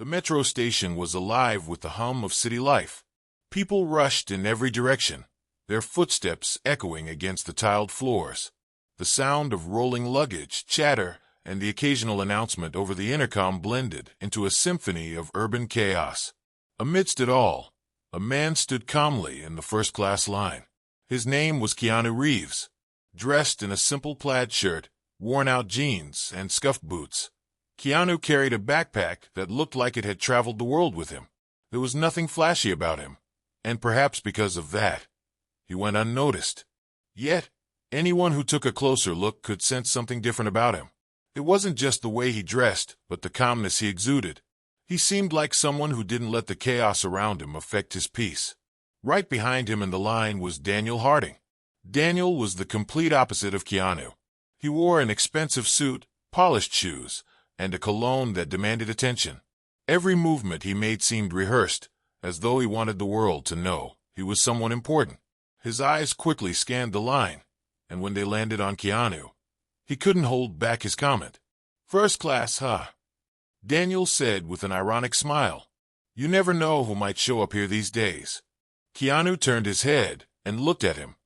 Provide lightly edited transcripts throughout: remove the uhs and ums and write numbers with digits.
The metro station was alive with the hum of city life. People rushed in every direction, their footsteps echoing against the tiled floors. The sound of rolling luggage, chatter, and the occasional announcement over the intercom blended into a symphony of urban chaos. Amidst it all, a man stood calmly in the first-class line. His name was Keanu Reeves. Dressed in a simple plaid shirt, worn-out jeans, and scuffed boots, Keanu carried a backpack that looked like it had traveled the world with him. There was nothing flashy about him, and perhaps because of that, he went unnoticed. Yet, anyone who took a closer look could sense something different about him. It wasn't just the way he dressed, but the calmness he exuded. He seemed like someone who didn't let the chaos around him affect his peace. Right behind him in the line was Daniel Harding. Daniel was the complete opposite of Keanu. He wore an expensive suit, polished shoes, and a cologne that demanded attention. Every movement he made seemed rehearsed, as though he wanted the world to know he was someone important. His eyes quickly scanned the line, and when they landed on Keanu, he couldn't hold back his comment. "First class, huh?" Daniel said with an ironic smile. "You never know who might show up here these days." Keanu turned his head and looked at him,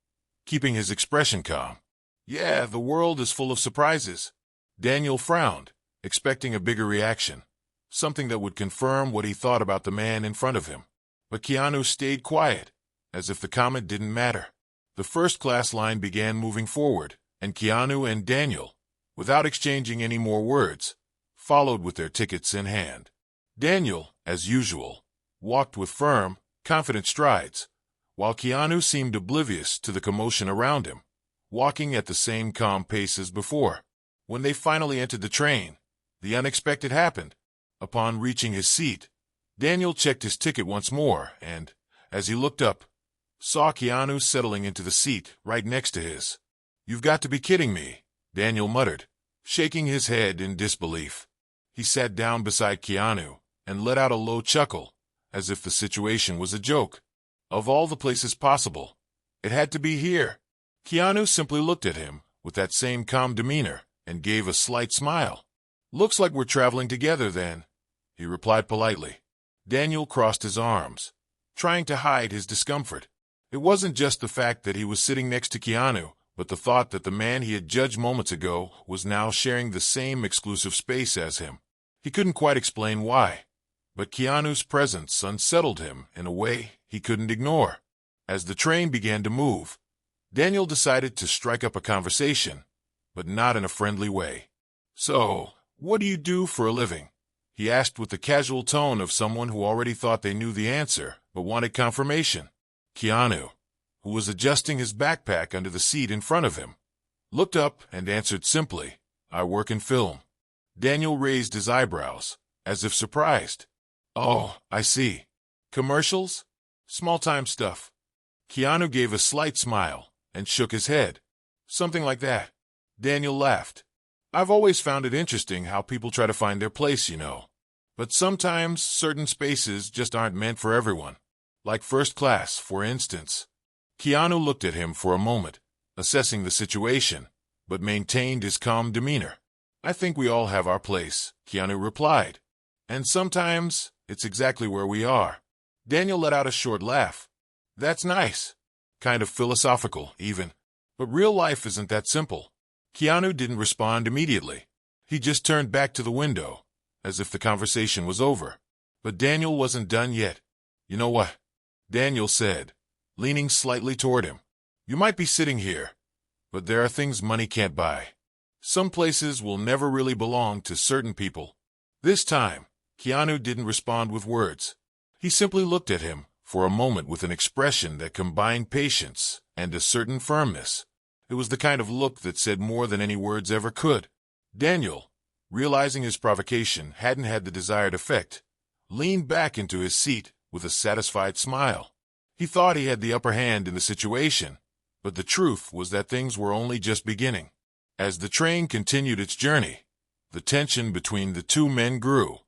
keeping his expression calm. "Yeah, the world is full of surprises." Daniel frowned, expecting a bigger reaction, something that would confirm what he thought about the man in front of him. But Keanu stayed quiet, as if the comment didn't matter. The first-class line began moving forward, and Keanu and Daniel, without exchanging any more words, followed with their tickets in hand. Daniel, as usual, walked with firm, confident strides, while Keanu seemed oblivious to the commotion around him, walking at the same calm pace as before. When they finally entered the train, the unexpected happened. Upon reaching his seat, Daniel checked his ticket once more and, as he looked up, saw Keanu settling into the seat right next to his. "You've got to be kidding me," Daniel muttered, shaking his head in disbelief. He sat down beside Keanu and let out a low chuckle, as if the situation was a joke. Of all the places possible, it had to be here. Keanu simply looked at him with that same calm demeanor and gave a slight smile. "Looks like we're traveling together then," he replied politely. Daniel crossed his arms, trying to hide his discomfort. It wasn't just the fact that he was sitting next to Keanu, but the thought that the man he had judged moments ago was now sharing the same exclusive space as him. He couldn't quite explain why, but Keanu's presence unsettled him in a way he couldn't ignore. As the train began to move, Daniel decided to strike up a conversation, but not in a friendly way. "So, what do you do for a living?" he asked with the casual tone of someone who already thought they knew the answer, but wanted confirmation. Keanu, who was adjusting his backpack under the seat in front of him, looked up and answered simply, "I work in film." Daniel raised his eyebrows, as if surprised. "Oh, I see. Commercials? Small-time stuff." Keanu gave a slight smile and shook his head. "Something like that." Daniel laughed. "I've always found it interesting how people try to find their place, you know. But sometimes certain spaces just aren't meant for everyone. Like first class, for instance." Keanu looked at him for a moment, assessing the situation, but maintained his calm demeanor. "I think we all have our place," Keanu replied. "And sometimes it's exactly where we are." Daniel let out a short laugh. "That's nice. Kind of philosophical, even. But real life isn't that simple." Keanu didn't respond immediately. He just turned back to the window, as if the conversation was over. But Daniel wasn't done yet. "You know what?" Daniel said, leaning slightly toward him. "You might be sitting here, but there are things money can't buy. Some places will never really belong to certain people." This time, Keanu didn't respond with words. He simply looked at him for a moment with an expression that combined patience and a certain firmness. It was the kind of look that said more than any words ever could. Daniel, realizing his provocation hadn't had the desired effect, leaned back into his seat with a satisfied smile. He thought he had the upper hand in the situation, but the truth was that things were only just beginning. As the train continued its journey, the tension between the two men grew.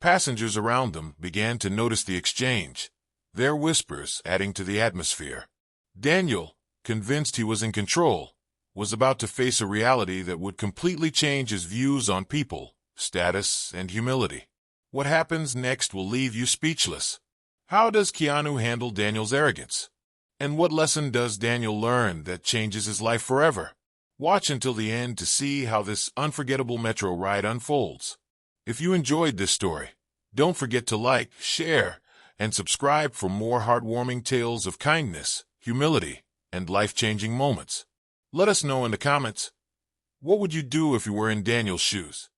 Passengers around them began to notice the exchange, their whispers adding to the atmosphere. Daniel, convinced he was in control, was about to face a reality that would completely change his views on people, status, and humility. What happens next will leave you speechless. How does Keanu handle Daniel's arrogance? And what lesson does Daniel learn that changes his life forever? Watch until the end to see how this unforgettable metro ride unfolds. If you enjoyed this story, don't forget to like, share, and subscribe for more heartwarming tales of kindness, humility, and life-changing moments. Let us know in the comments, what would you do if you were in Daniel's shoes?